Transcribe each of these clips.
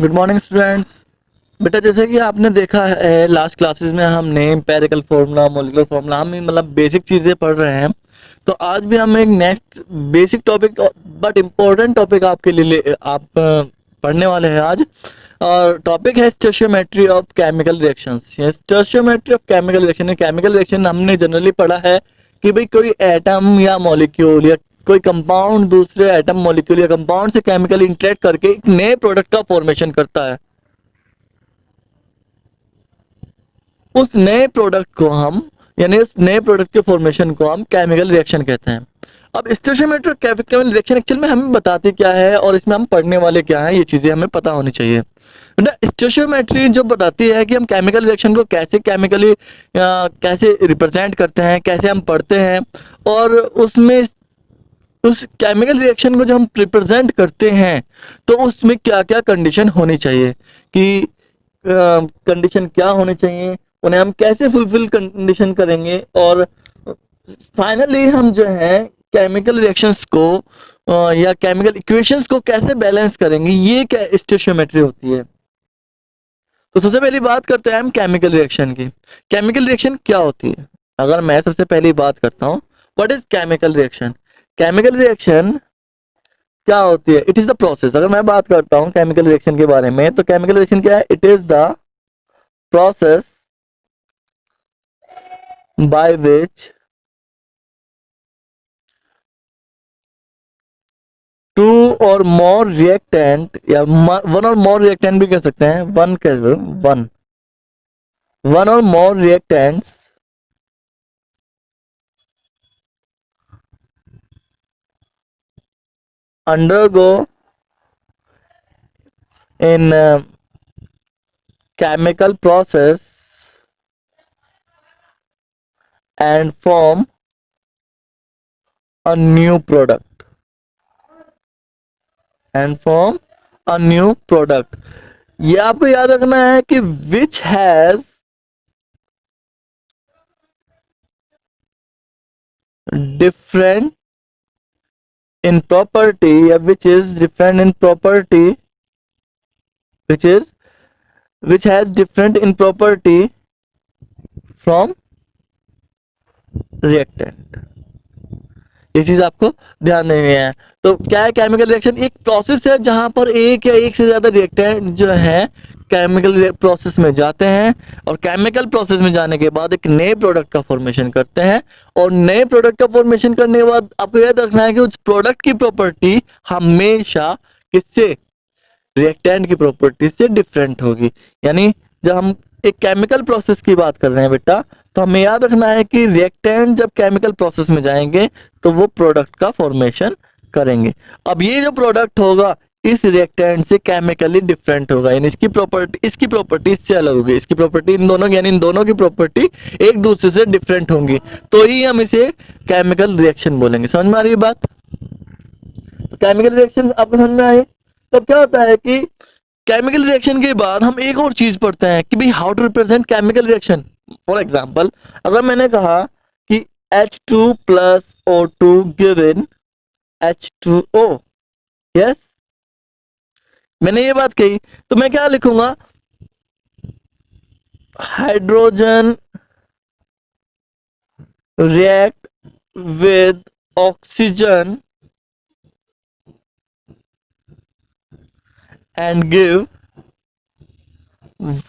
Good morning students. बेटा जैसे कि आपने देखा है लास्ट क्लासेस में हमने एम्पिरिकल फार्मूला मॉलिक्यूलर फार्मूला हम मतलब बेसिक चीज़ें पढ़ रहे हैं। तो आज भी हम एक next basic topic but important topic आपके लिए आप पढ़ने वाले हैं आज। और टॉपिक है stoichiometry of chemical reactions. Stoichiometry of chemical reaction. Chemical reaction हमने जनरली पढ़ा है कि भाई कोई एटम या मॉलिक्यूल या कोई कंपाउंड दूसरे एटम मॉलिक्यूल या कंपाउंड से केमिकली इंटरेक्ट करके एक नए प्रोडक्ट का फॉर्मेशन करता है। उस नए प्रोडक्ट को हम यानी उस नए प्रोडक्ट के फॉर्मेशन को हम केमिकल रिएक्शन कहते हैं। अब स्टोइचियोमेट्री केमिकल रिएक्शन एक्चुअल में हमें बताती क्या है और इसमें हम पढ़ने वाले क्या हैं, ये चीजें हमें पता होनी चाहिए। स्टोइचियोमेट्री जो बताती है कि हम केमिकल रिएक्शन को कैसे केमिकली कैसे रिप्रेजेंट करते हैं, कैसे हम पढ़ते हैं, और उसमें उस केमिकल रिएक्शन को जो हम रिप्रेजेंट करते हैं तो उसमें क्या क्या कंडीशन होनी चाहिए कि कंडीशन क्या होनी चाहिए, उन्हें हम कैसे फुलफिल कंडीशन करेंगे, और फाइनली हम जो है केमिकल रिएक्शंस को या केमिकल इक्वेशंस को कैसे बैलेंस करेंगे, ये क्या स्टोइचियोमेट्री होती है। तो सबसे पहली बात करते हैं हम केमिकल रिएक्शन की। केमिकल रिएक्शन क्या होती है? अगर मैं सबसे पहली बात करता हूँ, what is chemical reaction. Chemical reaction क्या होती है? It is the process. अगर मैं बात करता हूँ केमिकल रिएक्शन के बारे में, तो केमिकल रिएक्शन क्या है? It is the process by which two or more reactant या one or more reactant भी कह सकते हैं, one or more reactants undergo in chemical process and form a new product ये आपको याद रखना है कि which has different in property या which is different in property which is which has different in property from reactant। ये चीज आपको ध्यान देनी है। तो क्या है केमिकल रिएक्शन? एक प्रोसेस है जहां पर एक या एक से ज्यादा रिएक्टेंट जो है केमिकल प्रोसेस में जाते हैं, और केमिकल प्रोसेस में जाने के बाद एक नए प्रोडक्ट का फॉर्मेशन करते हैं। और नए प्रोडक्ट का फॉर्मेशन करने के बाद आपको याद रखना है कि उस प्रोडक्ट की प्रॉपर्टी हमेशा किससे? रिएक्टेंट की प्रॉपर्टी से डिफरेंट होगी। यानी जब हम एक केमिकल प्रोसेस की बात कर रहे हैं बेटा, तो हमें याद रखना है कि रिएक्टेंट जब केमिकल प्रोसेस में जाएंगे तो वो प्रोडक्ट का फॉर्मेशन करेंगे। अब ये जो प्रोडक्ट होगा इस रिएक्टेंट से केमिकली डिफरेंट होगा, यानी इसकी प्रॉपर्टी इससे अलग होगी, इसकी प्रॉपर्टी इन दोनों यानी इन दोनों की प्रॉपर्टी एक दूसरे से डिफरेंट होंगी, तो ही हम इसे केमिकल रिएक्शन बोलेंगे। समझ में आ रही है बात? तो केमिकल रिएक्शन आपको समझ में आई। तब क्या होता है कि केमिकल रिएक्शन के बाद हम एक और चीज पढ़ते हैं कि भाई how to represent chemical reaction. For example, अगर मैंने कहा कि H2 plus O2 given H2O, yes, मैंने ये बात कही, तो मैं क्या लिखूंगा? Hydrogen react with oxygen and give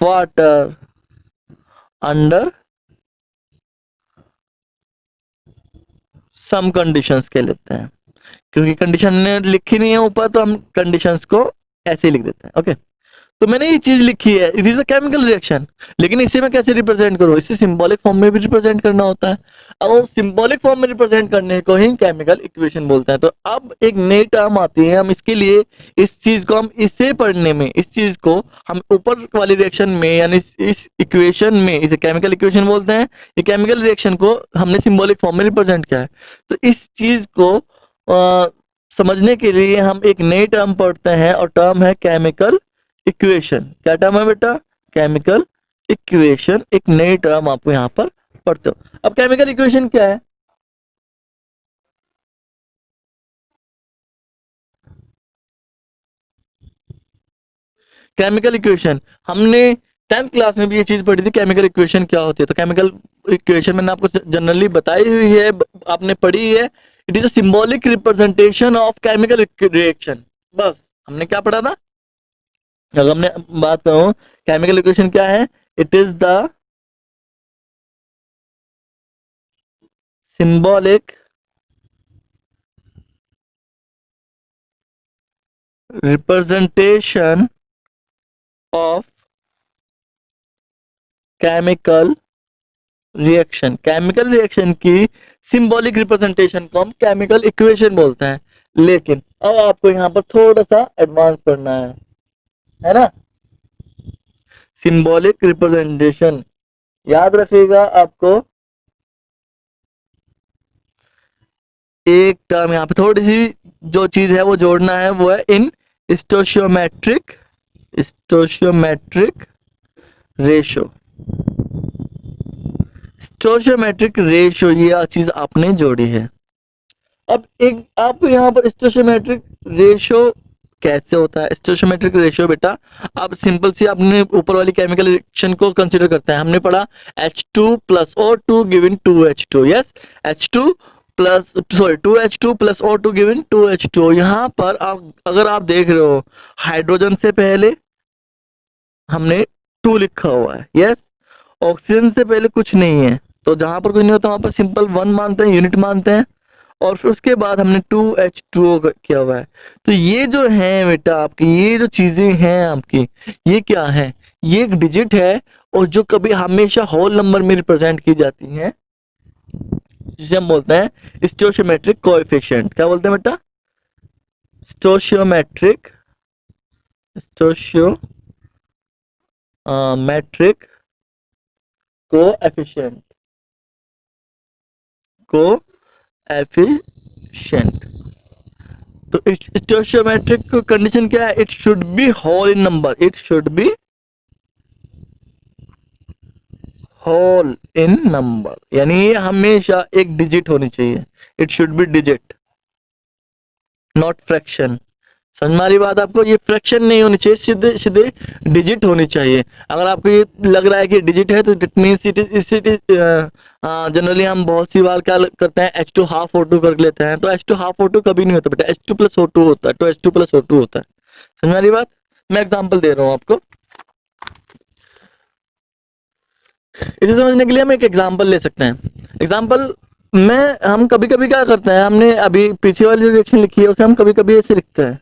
water under some conditions के लेते हैं, क्योंकि कंडीशन ने लिखी नहीं है ऊपर, तो हम कंडीशंस को ऐसे ही लिख देते हैं। ओके, तो मैंने ये चीज लिखी है, it is a chemical reaction, लेकिन इसे मैं कैसे रिप्रेजेंट करूं? इसे सिंबॉलिक फॉर्म में भी रिप्रेजेंट करना होता है। अब वो सिंबॉलिक फॉर्म में रिप्रेजेंट करने को ही केमिकल इक्वेशन बोलते हैं। तो अब एक नई टर्म आती है, हम इसके लिए इस चीज को हम इसे पढ़ने में, इस चीज को हम ऊपर वाली रिएक्शन में यानी इस इक्वेशन में, इसे केमिकल इक्वेशन बोलते हैं। ये केमिकल रिएक्शन को हमने सिंबॉलिक फॉर्म में रिप्रेजेंट किया है। तो इस चीज को समझने के लिए हम एक नई टर्म पढ़ते हैं, और टर्म है केमिकल इक्वेशन। क्या टर्म है बेटा? Chemical equation. एक नई टर्म आपको यहाँ पर पढ़ते हो। अब केमिकल इक्वेशन क्या है? केमिकल इक्वेशन हमने 10th क्लास में भी ये चीज पढ़ी थी, केमिकल इक्वेशन क्या होती है। तो केमिकल इक्वेशन मैंने आपको जनरली बताई हुई है, आपने पढ़ी है। It is a symbolic representation of chemical reaction. बस हमने क्या पढ़ा था, अगर हमने बात करूं केमिकल इक्वेशन क्या है, it is the symbolic representation of chemical reaction. Chemical reaction की सिंबॉलिक रिप्रेजेंटेशन को हम केमिकल इक्वेशन बोलते हैं। लेकिन अब आपको यहाँ पर थोड़ा सा एडवांस पढ़ना है ना। सिंबॉलिक रिप्रेजेंटेशन याद रखिएगा, आपको एक टर्म यहाँ पे थोड़ी सी जो चीज है वो जोड़ना है, वो है इन स्टोशियोमेट्रिक रेशो। स्टोशियोमेट्रिक रेशो ये चीज आपने जोड़ी है। अब एक आप यहाँ पर स्टोशियोमेट्रिक रेशो कैसे होता है। स्टोशियोमेट्रिक रेशियो बेटा आप सिंपल सी अपने ऊपर वाली केमिकल रिएक्शन को कंसीडर करते हैं। हमने पढ़ा H2 plus O2 given 2H2। Yes, H2 plus 2H2 plus O2 given 2H2। यहाँ पर अगर आप देख रहे हो हाइड्रोजन से पहले हमने 2 लिखा हुआ है। यस, ऑक्सीजन से पहले कुछ नहीं है, तो जहां पर कुछ नहीं होता वहां पर सिंपल 1 मानते हैं, यूनिट मानते हैं। और फिर उसके बाद हमने 2H2O किया हुआ है। तो ये जो है बेटा आपकी, ये जो चीजें हैं आपकी, ये क्या है, ये एक डिजिट है और जो कभी हमेशा होल नंबर में रिप्रेजेंट की जाती हैं, जिसे हम बोलते हैं स्टोशियोमेट्रिक कोएफिशिएंट। क्या बोलते हैं बेटा, स्टोशियोमेट्रिक मैट्रिक कोएफिशिएंट तो स्टोशियोमेट्रिक कंडीशन क्या है, it should be whole in number, it should be whole in number, यानी ये हमेशा एक डिजिट होनी चाहिए। It should be digit not fraction. समझ में आ रही बात आपको, ये फ्रैक्शन नहीं होनी चाहिए, सीधे सीधे डिजिट होनी चाहिए। अगर आपको ये लग रहा है कि डिजिट है तो it means it is generally हम बहुत सी बार क्या करते हैं, H2 हाफ O2 कर लेते हैं। तो H2 हाफ O2 कभी नहीं होता बेटा, H2 प्लस O2 होता है। तो H2 प्लस O2 होता है। समझ में आ रही बात, मैं एग्जाम्पल दे रहा हूँ आपको। इसे समझने के लिए हम एक एग्जाम्पल ले सकते हैं। एग्जाम्पल में हम कभी कभी क्या करते हैं, हमने अभी पीछे वाली रिएक्शन लिखी है उसे हम कभी कभी ऐसे लिखते हैं।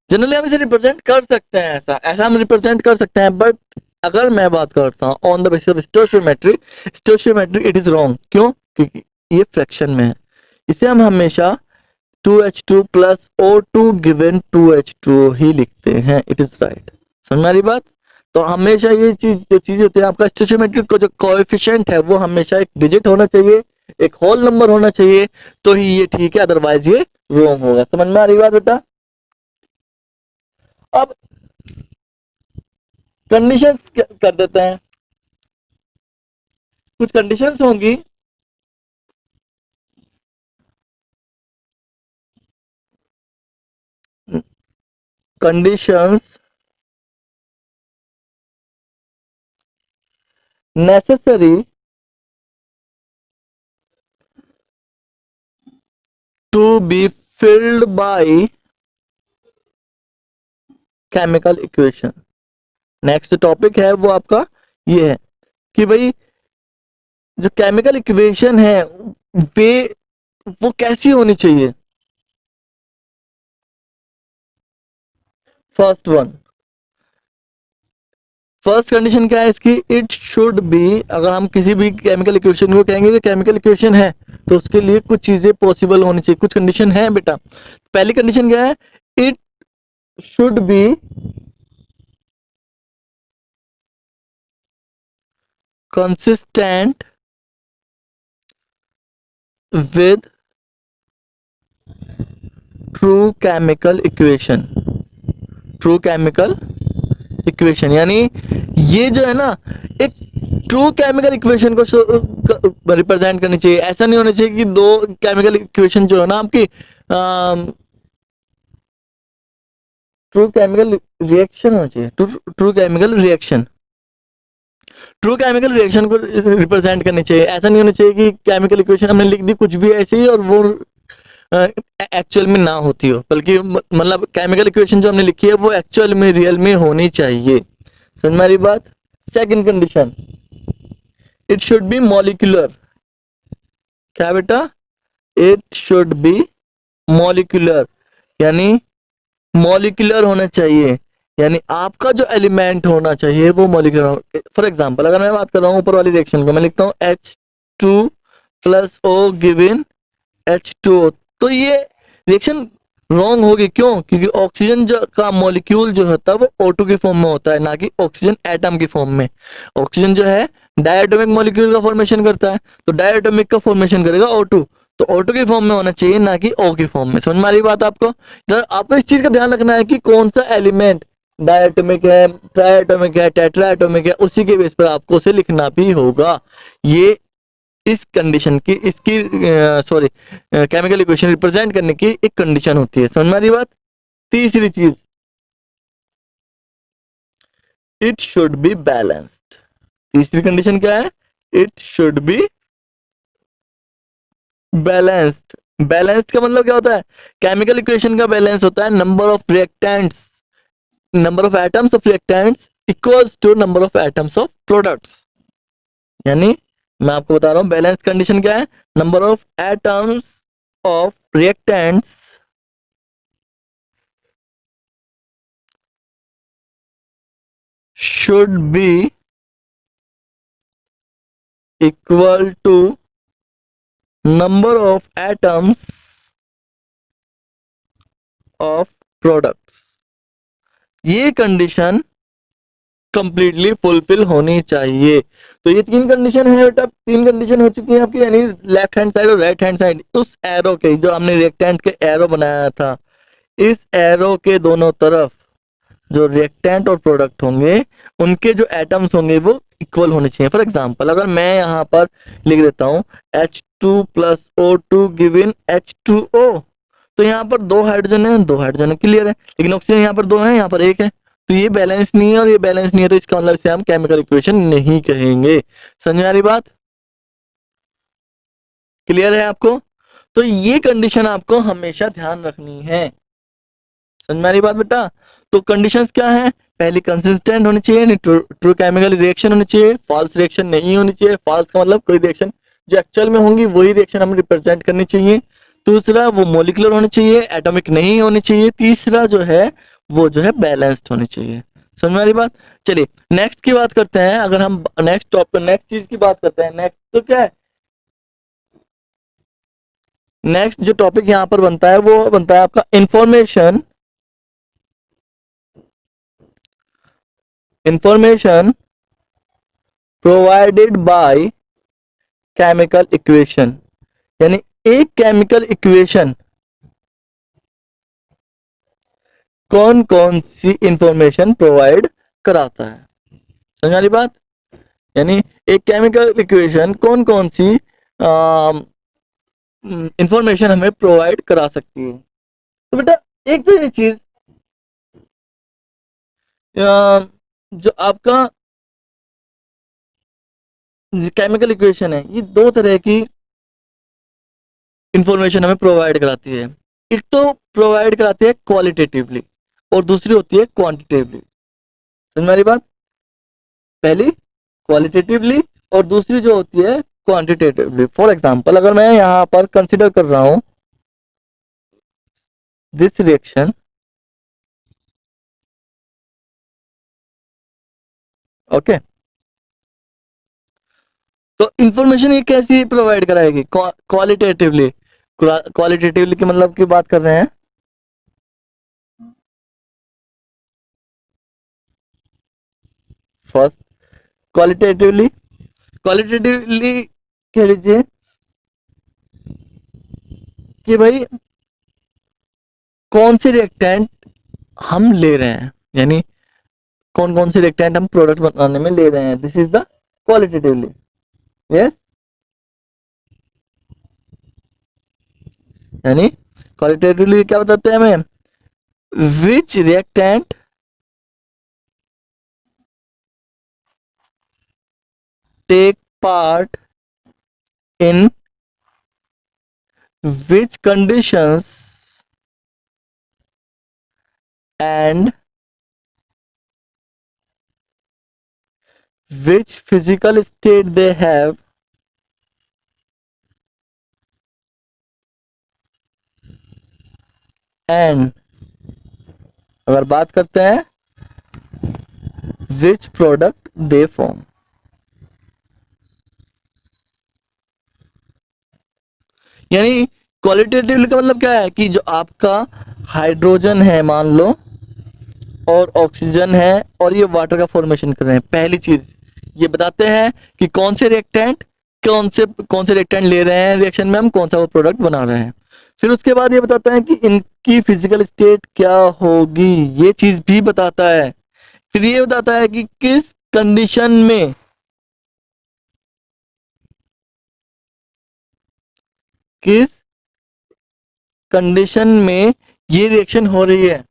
जनरली हम इसे रिप्रेजेंट कर सकते हैं, ऐसा हम रिप्रेजेंट कर सकते हैं। बट अगर मैं बात करता हूँ on the basis of stoichiometric it is wrong. क्यों, क्योंकि ये फ्रैक्शन में है। इसे हम हमेशा 2H2 plus O2 given 2H2 ही लिखते हैं। It is right. समझ में आ रही बात। तो हमेशा ये चीज जो चीज होती है, आपका स्टोशियोमेट्रिक का जो कोएफिशिएंट है वो हमेशा एक डिजिट होना चाहिए, एक होल नंबर होना चाहिए, तो ही ये ठीक है, अदरवाइज ये रॉन्ग होगा। समझ में आ रही बात बेटा। अब कंडीशंस कर देते हैं, कुछ कंडीशंस होंगी। Conditions necessary to be filled by chemical equation. Next topic है वो आपका ये है कि भाई जो केमिकल इक्वेशन है वे वो कैसी होनी चाहिए। फर्स्ट कंडीशन क्या है इसकी, इट शुड बी। अगर हम किसी भी केमिकल इक्वेशन को कहेंगे कि केमिकल इक्वेशन है तो उसके लिए कुछ चीजें पॉसिबल होनी चाहिए, कुछ कंडीशन है बेटा। पहली कंडीशन क्या है, it should B consistent with true chemical equation। True chemical equation यानी ये जो है ना, एक ट्रू केमिकल इक्वेशन को रिप्रेजेंट करनी चाहिए। ऐसा नहीं होना चाहिए कि दो केमिकल इक्वेशन जो है ना आपकी ट्रू केमिकल रिएक्शन होना चाहिए, true chemical reaction, true chemical reaction को रिप्रेजेंट करनी चाहिए। ऐसा नहीं होना चाहिए कि केमिकल इक्वेशन हमने लिख दी कुछ भी ऐसे ही और वो एक्चुअल में ना होती हो, बल्कि मतलब केमिकल इक्वेशन जो हमने लिखी है वो एक्चुअल में रियल में होनी चाहिए। समझ में आ रही बात? Second condition, it should B molecular. क्या बेटा? इट शुड बी मॉलिक्यूलर, यानी मॉलिक्यूलर होना चाहिए, यानी आपका जो एलिमेंट होना चाहिए वो मॉलिक्यूलर। फॉर एग्जांपल अगर मैं बात कर रहा हूँ ऊपर वाली रिएक्शन को, मैं लिखता हूँ H2 plus O given H2O, तो ये रिएक्शन रॉन्ग होगी। क्यों? क्योंकि ऑक्सीजन जो का मॉलिक्यूल जो होता है वो O2 की फॉर्म में होता है, ना कि ऑक्सीजन एटम की फॉर्म में। ऑक्सीजन जो है डायटोमिक मॉलिक्यूल का फॉर्मेशन करता है, तो डायटोमिक का फॉर्मेशन करेगा O2, तो O2 की फॉर्म में होना चाहिए, ना कि O की फॉर्म में। समझ में आ रही बात आपको? तो आपको इस चीज का ध्यान रखना है कि कौन सा एलिमेंट डायटोमिक है, ट्राइएटोमिक है, टेट्राएटोमिक है, उसी के बेस पर आपको उसे लिखना भी होगा। ये इस कंडीशन की, इसकी सॉरी केमिकल इक्वेशन रिप्रेजेंट करने की एक कंडीशन होती है। समझ में आ रही बात? तीसरी चीज, इट शुड बी बैलेंस्ड। तीसरी कंडीशन क्या है? It should be balanced. Balanced का मतलब क्या होता है? केमिकल इक्वेशन का बैलेंस होता है number of reactants, number of atoms of reactants equals to number of atoms of products. यानी मैं आपको बता रहा हूं बैलेंस कंडीशन क्या है, number of atoms of reactants should be equal to number of atoms of products। ये condition completely fulfil होनी चाहिए। तो ये तीन कंडीशन है बेटा, तीन कंडीशन हो चुकी है आपकी, यानी लेफ्ट हैंड साइड और राइट हैंड साइड। उस एरो के जो हमने रिएक्टेंट के एरो बनाया था, इस एरो के दोनों तरफ जो रिएक्टेंट और प्रोडक्ट होंगे उनके जो एटम्स होंगे वो इक्वल होने चाहिए। फॉर एग्जांपल अगर मैं यहाँ पर लिख देता हूँ H2 plus O2 given H2O, तो यहाँ पर दो हाइड्रोजन है, दो हाइड्रोजन है, क्लियर है। लेकिन ऑक्सीजन यहाँ पर दो है, यहाँ पर एक है, तो ये बैलेंस नहीं है और ये बैलेंस नहीं है, तो इसका मतलब इसे हम केमिकल इक्वेशन नहीं कहेंगे। समझ में आ रही बात? क्लियर है आपको? तो ये कंडीशन आपको हमेशा ध्यान रखनी है। समझ में आ रही बात बेटा? तो कंडीशंस क्या है? पहली कंसिस्टेंट होनी चाहिए, ट्रू केमिकल रिएक्शन होनी चाहिए, फॉल्स रिएक्शन नहीं होनी चाहिए। फॉल्स का मतलब कोई रिएक्शन जो एक्चुअल में होंगी वही रिएक्शन हमें रिप्रेजेंट करनी चाहिए। दूसरा वो मॉलिक्यूलर होनी चाहिए, एटॉमिक नहीं होनी चाहिए। तीसरा जो है वो जो है बैलेंस्ड होनी चाहिए। समझ में आ रही बात? चलिए नेक्स्ट की बात करते हैं। अगर हम नेक्स्ट टॉपिक नेक्स्ट चीज की बात करते हैं, नेक्स्ट तो क्या है, नेक्स्ट जो टॉपिक यहाँ पर बनता है वो बनता है आपका information provided by chemical equation. यानी एक केमिकल इक्वेशन कौन कौन सी इंफॉर्मेशन प्रोवाइड कराता है। समझ आ रही बात? यानी एक केमिकल इक्वेशन कौन कौन सी इंफॉर्मेशन हमें प्रोवाइड करा सकती है। तो बेटा एक तो ये चीज जो आपका केमिकल इक्वेशन है ये दो तरह की इंफॉर्मेशन हमें प्रोवाइड कराती है। एक तो प्रोवाइड कराती है क्वालिटेटिवली और दूसरी होती है क्वांटिटेटिवली। समझ में आ रही बात? पहली क्वालिटेटिवली और दूसरी जो होती है क्वांटिटेटिवली। फॉर एग्जांपल अगर मैं यहाँ पर कंसिडर कर रहा हूं दिस रिएक्शन, ओके, तो इंफॉर्मेशन ये कैसी प्रोवाइड कराएगी? क्वालिटेटिवली। क्वालिटेटिवली के मतलब की बात कर रहे हैं, फर्स्ट क्वालिटेटिवली, क्वालिटेटिवली कह लीजिए कि भाई कौन से रिएक्टेंट हम ले रहे हैं, यानी कौन कौन से रिएक्टेंट हम प्रोडक्ट बनाने में ले रहे हैं, this is the qualitatively. Yes, यानी क्वालिटेटिवली क्या बताते हैं हमें? which reactant take part in which conditions and which physical state they have and अगर बात करते हैं which product they form। यानी क्वालिटेटिवली का मतलब क्या है कि जो आपका हाइड्रोजन है मान लो और ऑक्सीजन है और ये वाटर का फॉर्मेशन कर रहे हैं, पहली चीज ये बताते हैं कि कौन से रिएक्टेंट ले रहे हैं रिएक्शन में, हम कौन सा वो प्रोडक्ट बना रहे हैं। फिर उसके बाद ये बताता है कि इनकी फिजिकल स्टेट क्या होगी, ये चीज भी बताता है। फिर ये बताता है कि किस कंडीशन में ये रिएक्शन हो रही है।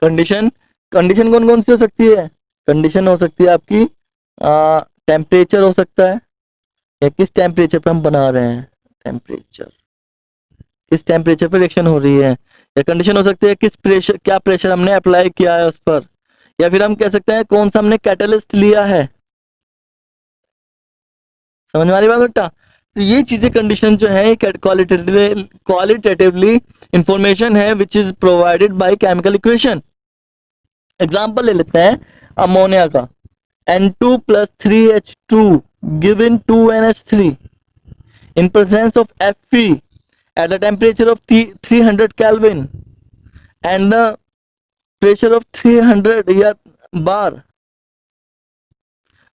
कंडीशन कौन कौन सी हो सकती है? कंडीशन हो सकती है आपकी टेम्परेचर हो सकता है, या किस टेम्परेचर पर हम बना रहे हैं, किस टेम्परेचर पर रिएक्शन हो रही है। या कंडीशन हो सकती है क्या प्रेशर हमने अप्लाई किया है उस पर। या फिर हम कह सकते हैं कौन सा हमने कैटलिस्ट लिया है। समझ में आ रही बात बेटा? तो ये चीजें कंडीशन जो है क्वालिटेटिवली इंफॉर्मेशन है which is provided by chemical equation. Example ले लेते हैं अमोनिया का, N2 plus 3H2 given 2NH3 in presence of Fe at a temperature of 300 Kelvin and the pressure of 300 या बार।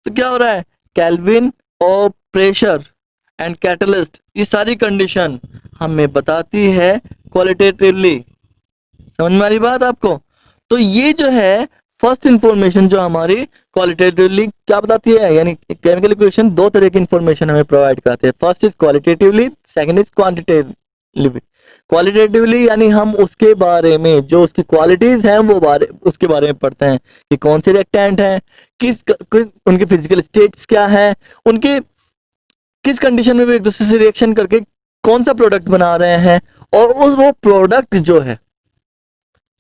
तो क्या हो रहा है, केल्विन और प्रेशर एंड कैटलिस्ट, ये सारी कंडीशन हमें बताती है क्वालिटेटिवली। समझ में आ रही बात आपको? तो ये जो है फर्स्ट इंफॉर्मेशन जो हमारी क्वालिटेटिवली क्या बताती है, यानी केमिकल इक्वेशन दो तरह की इंफॉर्मेशन हमें प्रोवाइड कराते हैं। First is qualitatively, second is quantitatively. Qualitatively यानी हम उसके बारे में जो उसकी क्वालिटीज हैं उसके बारे में पढ़ते हैं कि कौन से रिएक्टेंट हैं, उनके फिजिकल स्टेट्स क्या है, उनके किस कंडीशन में वो एक दूसरे से रिएक्शन करके कौन सा प्रोडक्ट बना रहे हैं, और वो प्रोडक्ट जो है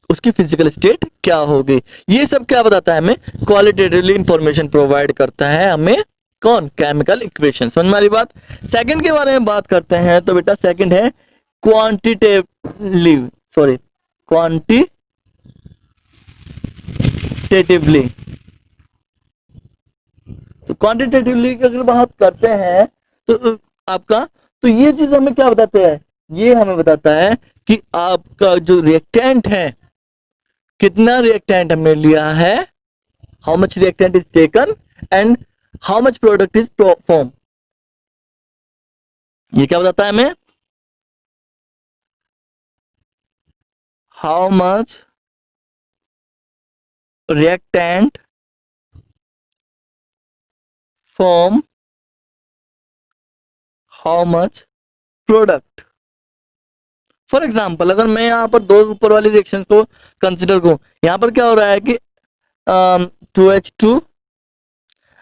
उसकी फिजिकल स्टेट क्या होगी। ये सब क्या बताता है हमें, क्वालिटेटिवली इंफॉर्मेशन प्रोवाइड करता है हमें कौन, केमिकल इक्वेशन। समझ में आ रही बात? सेकंड के बारे में बात करते हैं तो बेटा सेकंड है क्वांटिटेटिवली। तो क्वांटिटेटिवली की अगर बात करते हैं तो आपका, तो ये चीज हमें क्या बताते हैं, ये हमें बताता है कि आपका जो रिएक्टेंट है, कितना रिएक्टेंट हमने लिया है, how much reactant is taken and how much product is form. ये क्या बताता है हमें, how much reactant form, how much product. For example अगर मैं यहाँ पर दो ऊपर वाली रिएक्शन को कंसिडर करूं, यहाँ पर क्या हो रहा है कि 2H2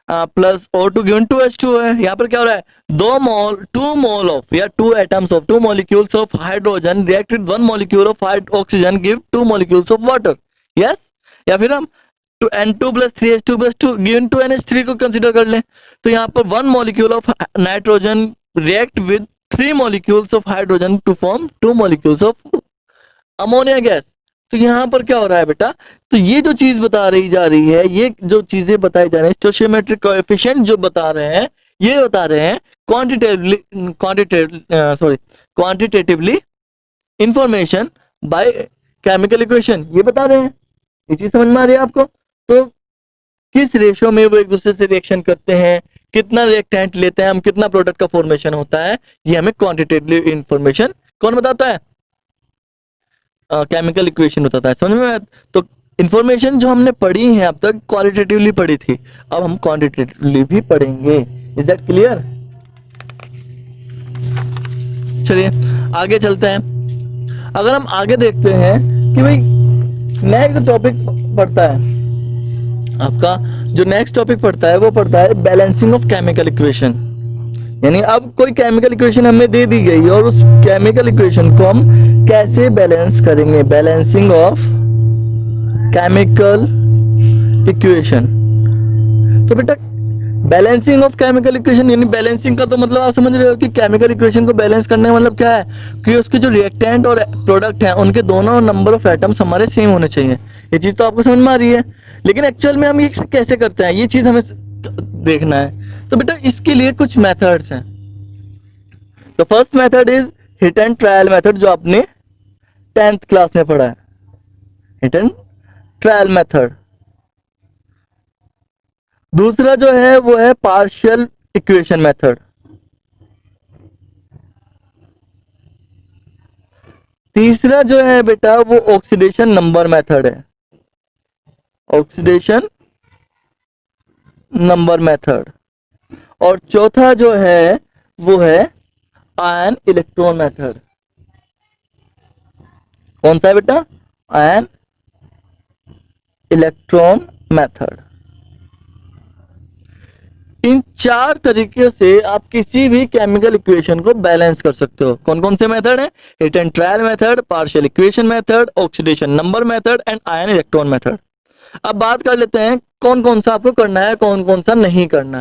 plus O2 given 2H2 है। यहाँ पर क्या हो रहा है, 2 मोल ऑफ या 2 atoms of 2 molecules of hydrogen react with 1 molecule of oxygen give 2 molecules of water. Yes, या फिर हम N2 plus 3H2 plus 2 given 2NH3 को कंसिडर कर लें, तो यहाँ पर 1 molecule of nitrogen react with 3 molecules of hydrogen to form 2 molecules of ammonia gas। तो यहाँ पर क्या हो रहा है बेटा, तो ये जो चीज बता रही जा रही है, ये जो चीजें बताई जा रही है, स्टोइचियोमेट्रिक कोएफिशिएंट जो बता रहे हैं, ये बता रहे हैं quantitatively information bye chemical equation, ये बता रहे हैं। ये चीज समझ में आ रही है आपको? तो किस रेशो में वो एक दूसरे से रिएक्शन करते हैं, कितना रिएक्टेंट लेते हैं हम, कितना प्रोडक्ट का फॉर्मेशन होता है, ये हमें क्वांटिटेटिव इंफॉर्मेशन कौन बताता है, केमिकल इक्वेशन बताता है। समझ में आया? तो इंफॉर्मेशन जो हमने पढ़ी है अब तक क्वालिटेटिवली पढ़ी थी, अब हम क्वांटिटेटिवली भी पढ़ेंगे। Is that clear? चलिए आगे चलते हैं। अगर हम आगे देखते हैं कि भाई नेक्स्ट टॉपिक पढ़ता है आपका, जो नेक्स्ट टॉपिक पढ़ता है वो पढ़ता है बैलेंसिंग ऑफ केमिकल इक्वेशन। यानी अब कोई केमिकल इक्वेशन हमें दे दी गई और उस केमिकल इक्वेशन को हम कैसे बैलेंस करेंगे, बैलेंसिंग ऑफ केमिकल इक्वेशन। तो बेटा बैलेंसिंग ऑफ केमिकल इक्वेशन, यानी बैलेंसिंग का तो मतलब आप समझ रहे हो कि केमिकल इक्वेशन को बैलेंस करने का मतलब क्या है कि उसके जो रिएक्टेंट और प्रोडक्ट हैं उनके दोनों नंबर ऑफ एटम्स हमारे सेम होने चाहिए। ये चीज तो आपको समझ में आ रही है, लेकिन एक्चुअल में हम ये कैसे करते हैं ये चीज हमें देखना है। तो बेटा इसके लिए कुछ मेथड्स हैं। तो first method is hit and trial method, जो आपने 10th क्लास में पढ़ा है, हिट एंड ट्रायल मेथड। दूसरा जो है वो है पार्शियल इक्वेशन मेथड। तीसरा जो है बेटा वो ऑक्सीडेशन नंबर मेथड है, ऑक्सीडेशन नंबर मेथड। और चौथा जो है वो है आयन इलेक्ट्रॉन मेथड। कौन सा है बेटा? Ion electron method. इन 4 तरीके से आप किसी भी केमिकल इक्वेशन को बैलेंस कर सकते हो। कौन कौन से मेथड है? Hit and trial method, partial equation method, oxidation number method and ion electron method. अब बात कर लेते हैं कौन कौन सा आपको करना है, कौन कौन सा नहीं करना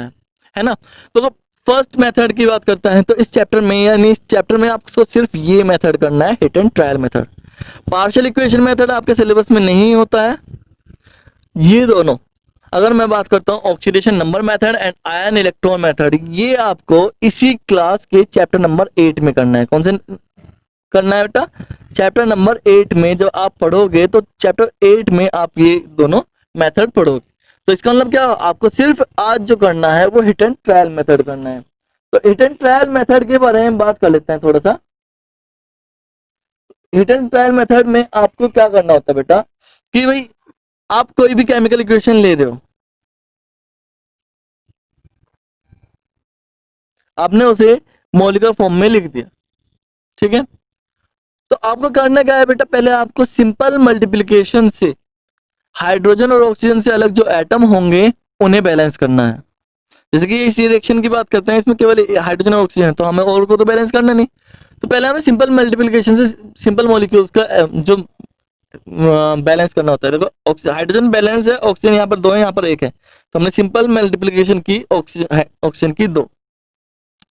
है ना। तो फर्स्ट मेथड की बात करता है तो इस चैप्टर में, यानी इस चैप्टर में आपको सिर्फ ये मेथड करना है, hit and trial method. Partial equation method आपके सिलेबस में नहीं होता है। ये दोनों, अगर मैं बात करता हूं oxidation number method and ion electron method, ये आपको इसी क्लास के चैप्टर नंबर 8 में करना है। कौन से करना है बेटा? चैप्टर नंबर 8 में जब आप पढ़ोगे तो चैप्टर 8 में आप ये दोनों मेथड पढ़ोगे। तो इसका मतलब क्या, आपको सिर्फ आज जो करना है वो हिट एंड ट्रायल मेथड करना है। तो हिट एंड ट्रायल मेथड के बारे में बात कर लेते हैं थोड़ा सा। हिट एंड ट्रायल मेथड में आपको क्या करना होता है बेटा कि भाई आप कोई भी केमिकल इक्वेशन ले रहे हो, आपने उसे मॉलिक्यूलर फॉर्म में लिख दिया, ठीक है। तो आपको करना क्या है बेटा, पहले आपको सिंपल मल्टीप्लिकेशन से हाइड्रोजन और ऑक्सीजन से अलग जो एटम होंगे उन्हें बैलेंस करना है। जैसे कि इस रिएक्शन की बात करते हैं, इसमें केवल हाइड्रोजन और ऑक्सीजन है, तो हमें और को तो बैलेंस करना नहीं। तो पहले हमें सिंपल मल्टीप्लिकेशन से सिंपल मॉलिक्यूल्स का जो बैलेंस करना होता है। देखो हाइड्रोजन बैलेंस है, ऑक्सीजन यहाँ पर 2 है, यहाँ पर 1 है, तो हमने सिंपल मल्टीप्लिकेशन की ऑक्सीजन की 2,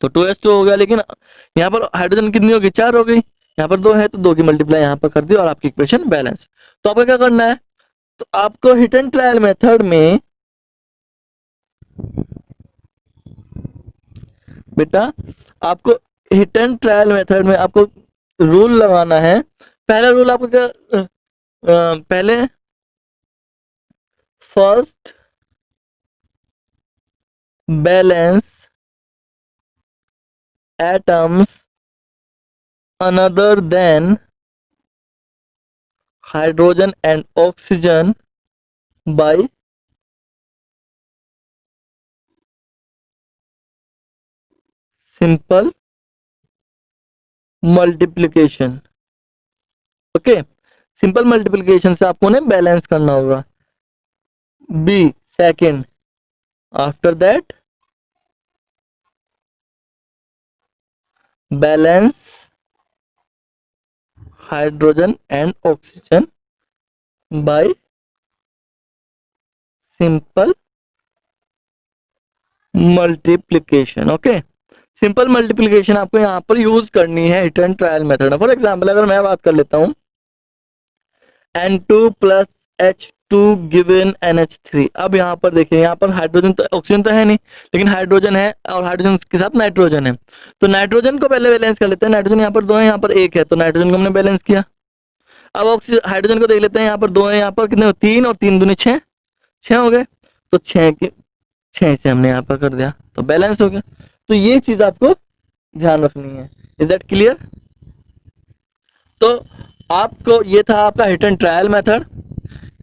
तो 2s2 हो गया। लेकिन यहाँ पर हाइड्रोजन कितनी होगी? 4 हो गई। यहाँ पर 2 है तो 2 की मल्टीप्लाई यहाँ पर कर दी और आपकी इक्वेशन बैलेंस। तो आपको क्या करना है, तो आपको हिट एंड ट्रायल मेथड में बेटा, आपको हिट एंड ट्रायल मेथड में आपको रूल लगाना है। पहला रूल आपको क्या, पहले first balance atoms other than hydrogen and oxygen by simple multiplication. Okay, simple multiplication से आपको उन्हें बैलेंस करना होगा। B second, after that balance hydrogen and oxygen by simple multiplication. Okay, simple multiplication आपको यहाँ पर यूज करनी है hit and trial method. For example अगर मैं बात कर लेता हूँ N2 plus H2 given NH3। अब यहाँ पर देखिए, यहाँ पर हाइड्रोजन तो, ऑक्सीजन तो है नहीं, लेकिन हाइड्रोजन है और हाइड्रोजन के साथ नाइट्रोजन है। तो नाइट्रोजन को पहले बैलेंस कर लेते हैं। नाइट्रोजन यहाँ पर 2 है, यहाँ पर 1 है, तो नाइट्रोजन को हमने बैलेंस किया। अब ऑक्सीजन हाइड्रोजन को देख लेते हैं, यहाँ पर 2 है, यहाँ पर कितने? 3 और 3 दूनी 6, 6 हो गए। तो 6 से हमने यहाँ पर कर दिया तो बैलेंस हो गया। तो ये चीज आपको ध्यान रखनी है। Is that clear? तो आपको ये था आपका hit and trial method,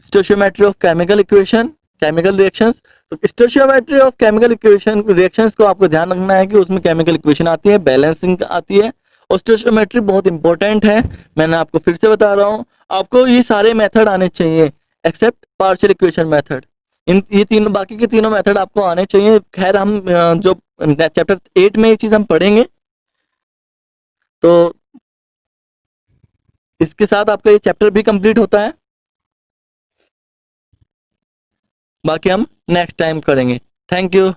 stoichiometry of chemical equation, chemical reactions. तो stoichiometry of chemical equation reactions को आपको ध्यान रखना है कि उसमें केमिकल इक्वेशन आती है, बैलेंसिंग आती है स्टोइचियोमेट्री बहुत इंपॉर्टेंट है, मैंने आपको फिर से बता रहा हूँ। आपको ये सारे मेथड आने चाहिए एक्सेप्ट पार्शियल इक्वेशन मेथड। इन ये तीनों, बाकी के तीनों मेथड आपको आने चाहिए। खैर हम जो चैप्टर 8 में ये चीज हम पढ़ेंगे, तो इसके साथ आपका ये चैप्टर भी कंप्लीट होता है। बाकी हम नेक्स्ट टाइम करेंगे। Thank you.